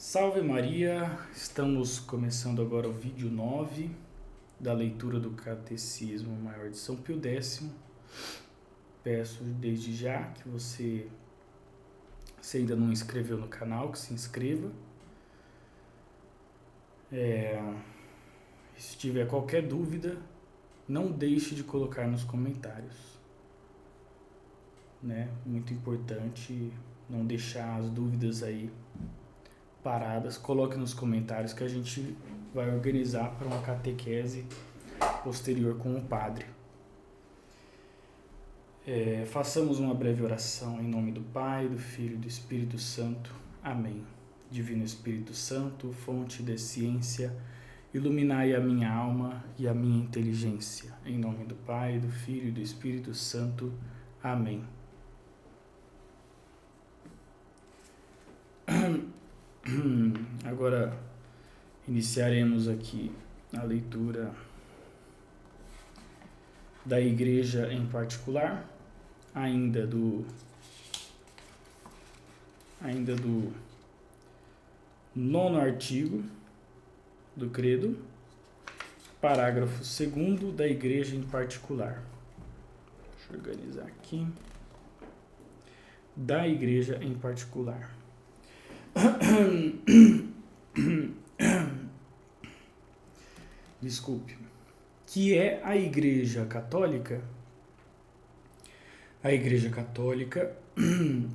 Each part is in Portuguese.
Salve Maria! Estamos começando agora o vídeo 9 da leitura do Catecismo Maior de São Pio X. Peço desde já que você, se ainda não inscreveu no canal, que se inscreva. Se tiver qualquer dúvida, não deixe de colocar nos comentários. Muito importante não deixar as dúvidas aí paradas. Coloque nos comentários que a gente vai organizar para uma catequese posterior com o padre. Façamos uma breve oração em nome do Pai, do Filho e do Espírito Santo. Amém. Divino Espírito Santo, fonte de ciência, iluminai a minha alma e a minha inteligência. Em nome do Pai, do Filho e do Espírito Santo. Amém. Agora iniciaremos aqui a leitura da igreja em particular, ainda do nono artigo do credo, parágrafo 2º da igreja em particular. Deixa eu organizar aqui. Da igreja em particular. Desculpe. Que é a Igreja Católica? A Igreja Católica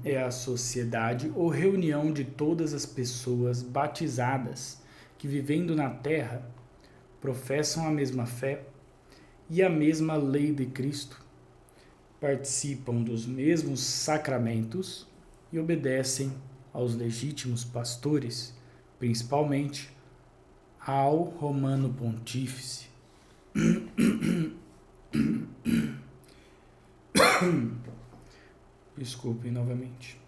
é a sociedade ou reunião de todas as pessoas batizadas que, vivendo na terra, professam a mesma fé e a mesma lei de Cristo, participam dos mesmos sacramentos e obedecem aos legítimos pastores, principalmente ao Romano Pontífice. Desculpem novamente.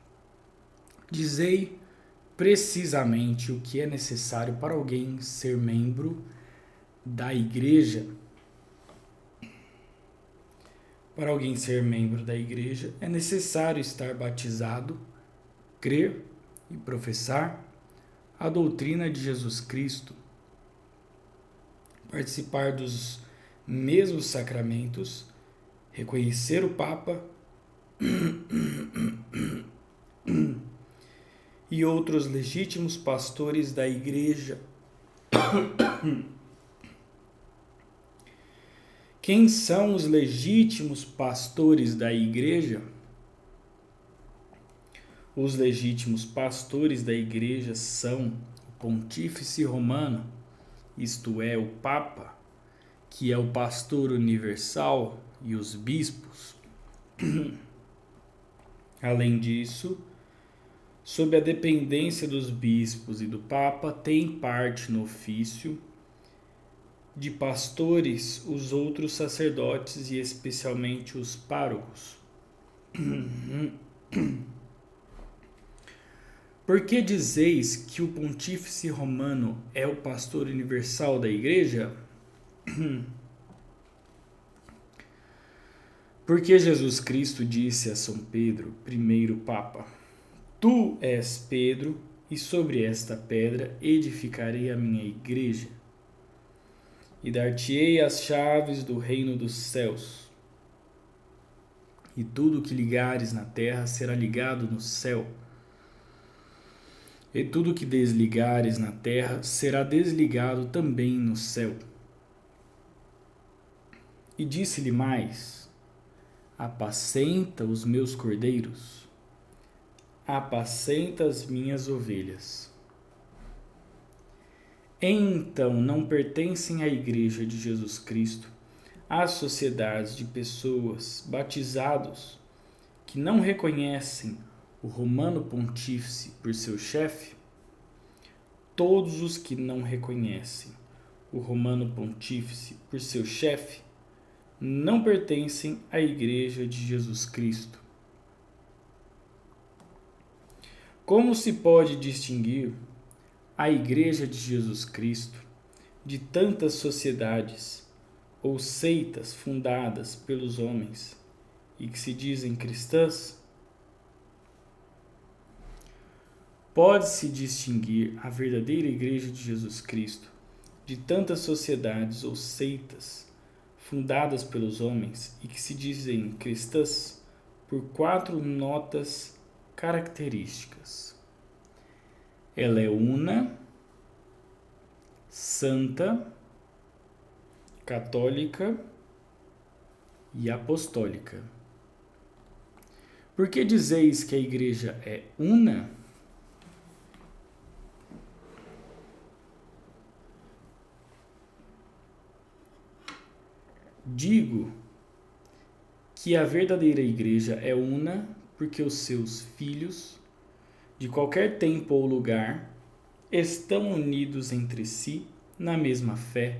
Dizei precisamente o que é necessário para alguém ser membro da Igreja. Para alguém ser membro da Igreja, é necessário estar batizado, crer e professar a doutrina de Jesus Cristo, participar dos mesmos sacramentos, reconhecer o Papa e outros legítimos pastores da Igreja. Quem são os legítimos pastores da Igreja? Os legítimos pastores da Igreja são o Pontífice Romano, isto é, o Papa, que é o pastor universal, e os bispos. Além disso, sob a dependência dos bispos e do Papa, tem parte no ofício de pastores os outros sacerdotes e especialmente os párocos. Por que dizeis que o Pontífice Romano é o pastor universal da Igreja? Porque Jesus Cristo disse a São Pedro, primeiro Papa: Tu és Pedro, e sobre esta pedra edificarei a minha Igreja, e dar-te-ei as chaves do reino dos céus. E tudo o que ligares na terra será ligado no céu. E tudo o que desligares na terra será desligado também no céu. E disse-lhe mais: Apacenta os meus cordeiros, apacenta as minhas ovelhas. Então não pertencem à Igreja de Jesus Cristo às sociedades de pessoas batizados que não reconhecem o Romano Pontífice por seu chefe? Todos os que não reconhecem o Romano Pontífice por seu chefe não pertencem à Igreja de Jesus Cristo. Como se pode distinguir a Igreja de Jesus Cristo de tantas sociedades ou seitas fundadas pelos homens e que se dizem cristãs? pode-se distinguir a verdadeira Igreja de Jesus Cristo de tantas sociedades ou seitas fundadas pelos homens e que se dizem cristãs por 4 notas características. Ela é una, santa, católica e apostólica. Por que dizeis que a igreja é una? Digo que a verdadeira igreja é una porque os seus filhos, de qualquer tempo ou lugar, estão unidos entre si na mesma fé,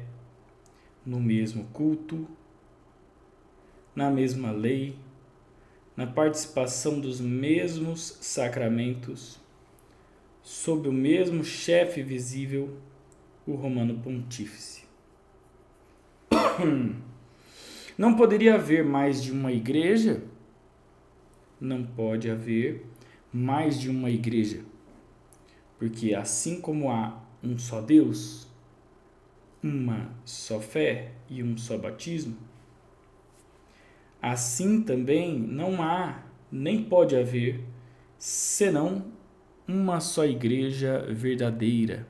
no mesmo culto, na mesma lei, na participação dos mesmos sacramentos, sob o mesmo chefe visível, o Romano Pontífice. Não poderia haver mais de uma igreja? Não pode haver mais de uma igreja, porque assim como há um só Deus, uma só fé e um só batismo, assim também não há, nem pode haver, senão uma só igreja verdadeira.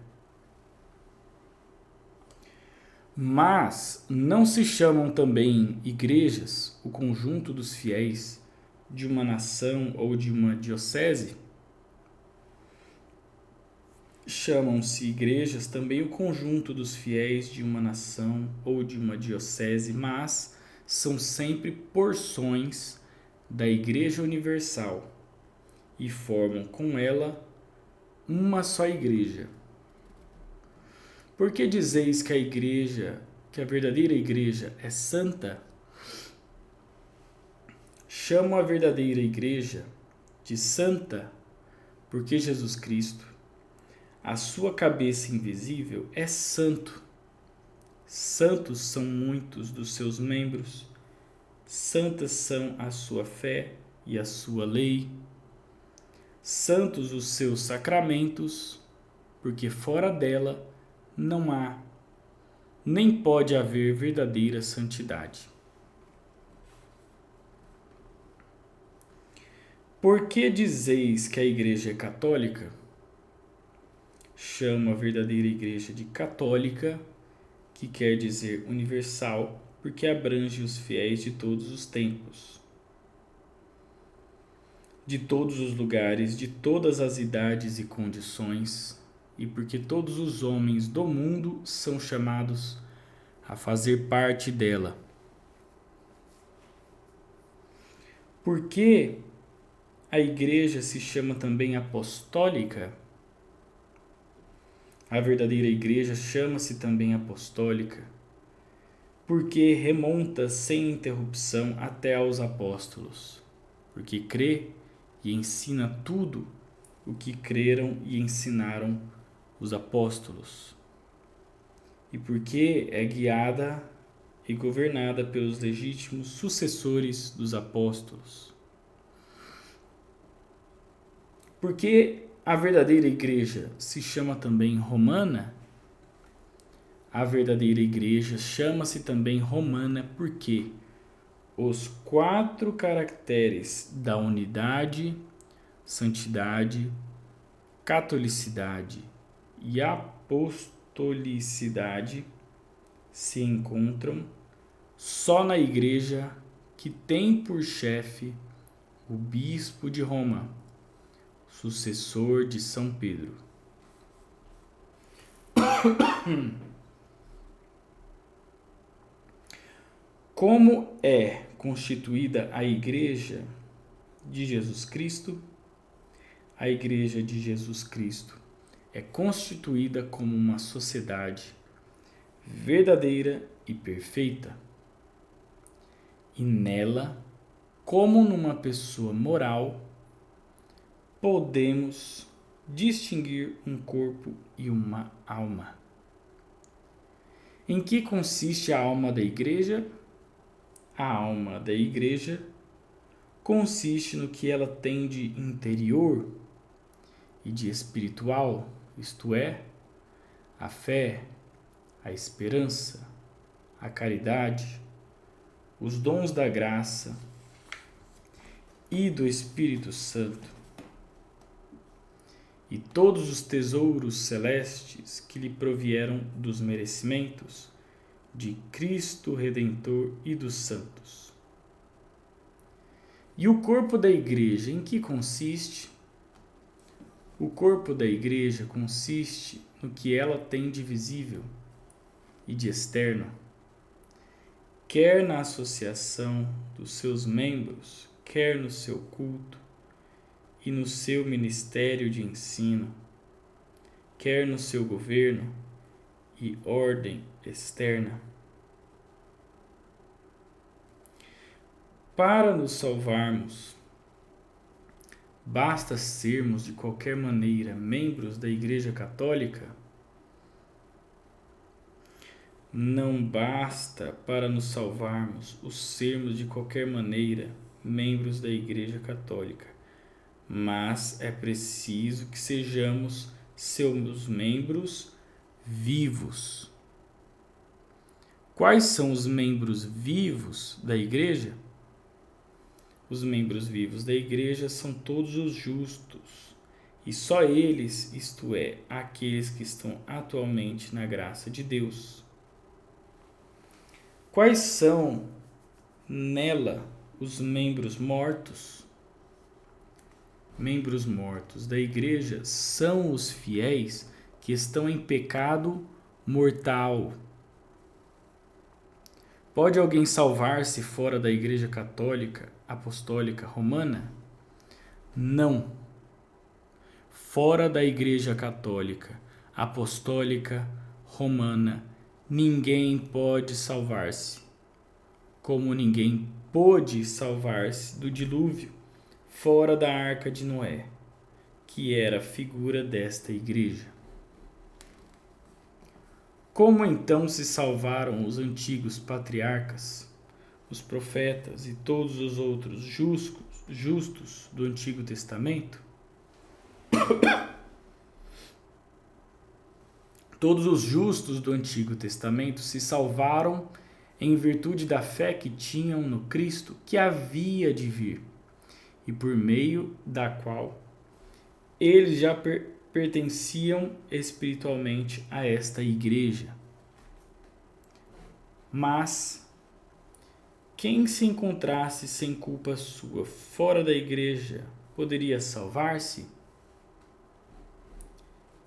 Mas não se chamam também igrejas o conjunto dos fiéis de uma nação ou de uma diocese? Chamam-se igrejas também o conjunto dos fiéis de uma nação ou de uma diocese, mas são sempre porções da Igreja Universal e formam com ela uma só igreja. Por que dizeis que a verdadeira igreja é santa? Chamo a verdadeira igreja de santa porque Jesus Cristo, a sua cabeça invisível, é santo. Santos são muitos dos seus membros, santas são a sua fé e a sua lei, santos os seus sacramentos, porque fora dela não há, nem pode haver verdadeira santidade. Por que dizeis que a igreja é católica? Chamo a verdadeira igreja de católica, que quer dizer universal, porque abrange os fiéis de todos os tempos, de todos os lugares, de todas as idades e condições, e porque todos os homens do mundo são chamados a fazer parte dela. Por que a igreja se chama também apostólica? A verdadeira igreja chama-se também apostólica, porque remonta sem interrupção até aos apóstolos, porque crê e ensina tudo o que creram e ensinaram os apóstolos, e porque é guiada e governada pelos legítimos sucessores dos apóstolos. Porque a verdadeira igreja se chama também romana? A verdadeira igreja chama-se também romana porque os 4 caracteres da unidade, santidade, catolicidade e apostolicidade se encontram só na igreja que tem por chefe o bispo de Roma, sucessor de São Pedro. Como é constituída a Igreja de Jesus Cristo? A Igreja de Jesus Cristo é constituída como uma sociedade verdadeira e perfeita. E nela, como numa pessoa moral, podemos distinguir um corpo e uma alma. Em que consiste a alma da igreja? A alma da igreja consiste no que ela tem de interior e de espiritual, isto é, a fé, a esperança, a caridade, os dons da graça e do Espírito Santo, e todos os tesouros celestes que lhe provieram dos merecimentos de Cristo Redentor e dos santos. E o corpo da igreja, em que consiste? O corpo da igreja consiste no que ela tem de visível e de externo, quer na associação dos seus membros, quer no seu culto e no seu ministério de ensino, quer no seu governo e ordem externa. Para nos salvarmos, basta sermos de qualquer maneira membros da Igreja Católica? Não basta para nos salvarmos o sermos de qualquer maneira membros da Igreja Católica, mas é preciso que sejamos seus membros vivos. Quais são os membros vivos da Igreja? Os membros vivos da Igreja são todos os justos, e só eles, isto é, aqueles que estão atualmente na graça de Deus. Quais são nela os membros mortos? Membros mortos da Igreja são os fiéis que estão em pecado mortal. Pode alguém salvar-se fora da Igreja Católica Apostólica Romana? Não. Fora da Igreja Católica Apostólica Romana, ninguém pode salvar-se, como ninguém pôde salvar-se do dilúvio fora da Arca de Noé, que era a figura desta igreja. Como então se salvaram os antigos patriarcas, os profetas e todos os outros justos do Antigo Testamento? Todos os justos do Antigo Testamento se salvaram em virtude da fé que tinham no Cristo que havia de vir, e por meio da qual eles já pertenciam espiritualmente a esta igreja. Mas quem se encontrasse sem culpa sua fora da igreja poderia salvar-se?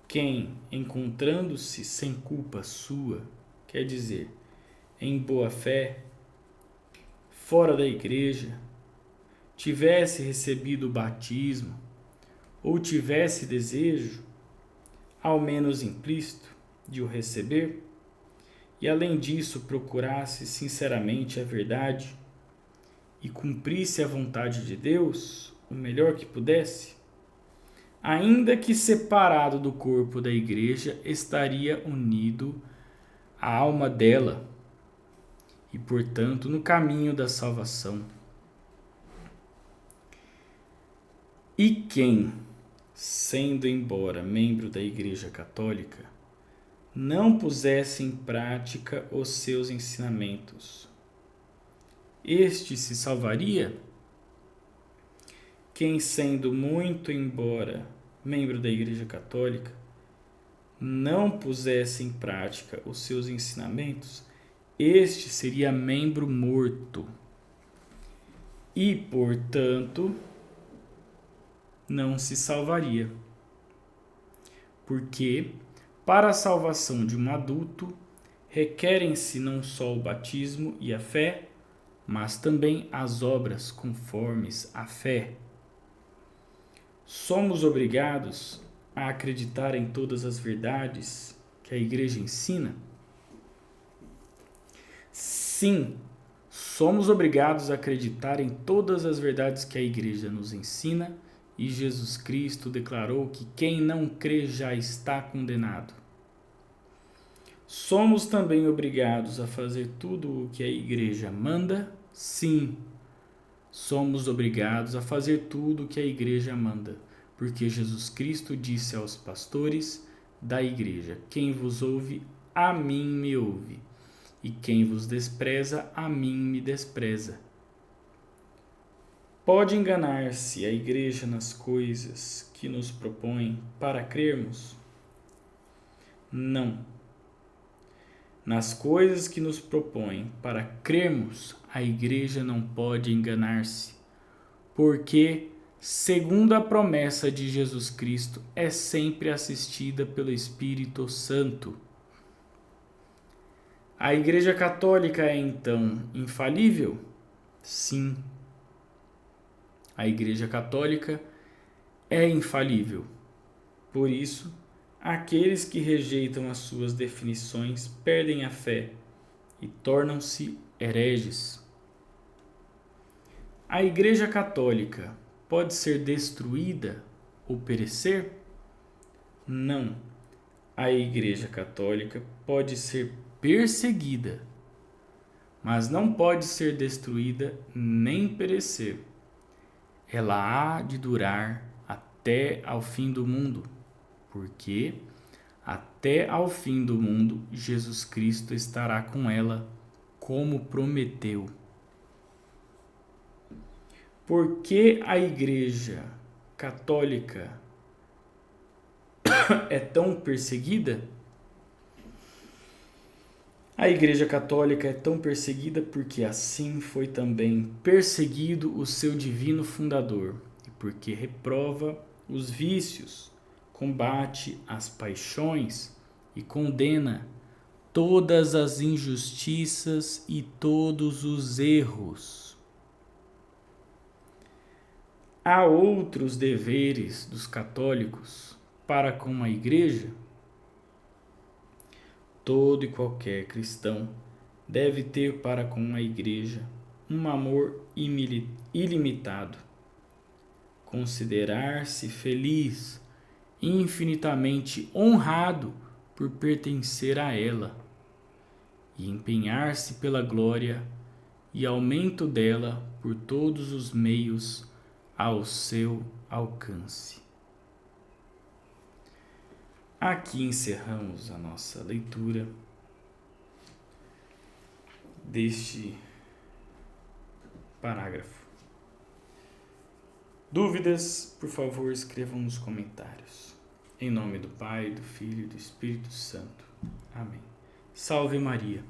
Quem, encontrando-se sem culpa sua, quer dizer, em boa fé, fora da igreja, tivesse recebido o batismo, ou tivesse desejo, ao menos implícito, de o receber, e além disso procurasse sinceramente a verdade e cumprisse a vontade de Deus o melhor que pudesse, ainda que separado do corpo da igreja, estaria unido à alma dela e, portanto, no caminho da salvação. E quem, sendo embora membro da Igreja Católica, não pusesse em prática os seus ensinamentos, este se salvaria? Quem, sendo muito embora membro da Igreja Católica, não pusesse em prática os seus ensinamentos, este seria membro morto e, portanto, não se salvaria. Porque, para a salvação de um adulto, requerem-se não só o batismo e a fé, mas também as obras conformes à fé. Somos obrigados a acreditar em todas as verdades que a Igreja ensina? Sim, somos obrigados a acreditar em todas as verdades que a Igreja nos ensina, e Jesus Cristo declarou que quem não crê já está condenado. Somos também obrigados a fazer tudo o que a Igreja manda? Sim, somos obrigados a fazer tudo o que a Igreja manda, porque Jesus Cristo disse aos pastores da igreja: quem vos ouve, a mim me ouve, e quem vos despreza, a mim me despreza. Pode enganar-se a igreja nas coisas que nos propõe para crermos? Não. Nas coisas que nos propõe para crermos, a igreja não pode enganar-se, porque, segundo a promessa de Jesus Cristo, é sempre assistida pelo Espírito Santo. A Igreja Católica é, então, infalível? Sim. A Igreja Católica é infalível. Por isso, aqueles que rejeitam as suas definições perdem a fé e tornam-se hereges. A Igreja Católica pode ser destruída ou perecer? Não. A Igreja Católica pode ser perseguida, mas não pode ser destruída nem perecer. Ela há de durar até ao fim do mundo, porque até ao fim do mundo Jesus Cristo estará com ela, como prometeu. Por que a Igreja Católica é tão perseguida? A Igreja Católica é tão perseguida porque assim foi também perseguido o seu divino fundador, e porque reprova os vícios, combate as paixões e condena todas as injustiças e todos os erros. Há outros deveres dos católicos para com a Igreja? Todo e qualquer cristão deve ter para com a Igreja um amor ilimitado, considerar-se feliz e infinitamente honrado por pertencer a ela, e empenhar-se pela glória e aumento dela por todos os meios ao seu alcance. Aqui encerramos a nossa leitura deste parágrafo. Dúvidas, por favor, escrevam nos comentários. Em nome do Pai, do Filho e do Espírito Santo. Amém. Salve Maria.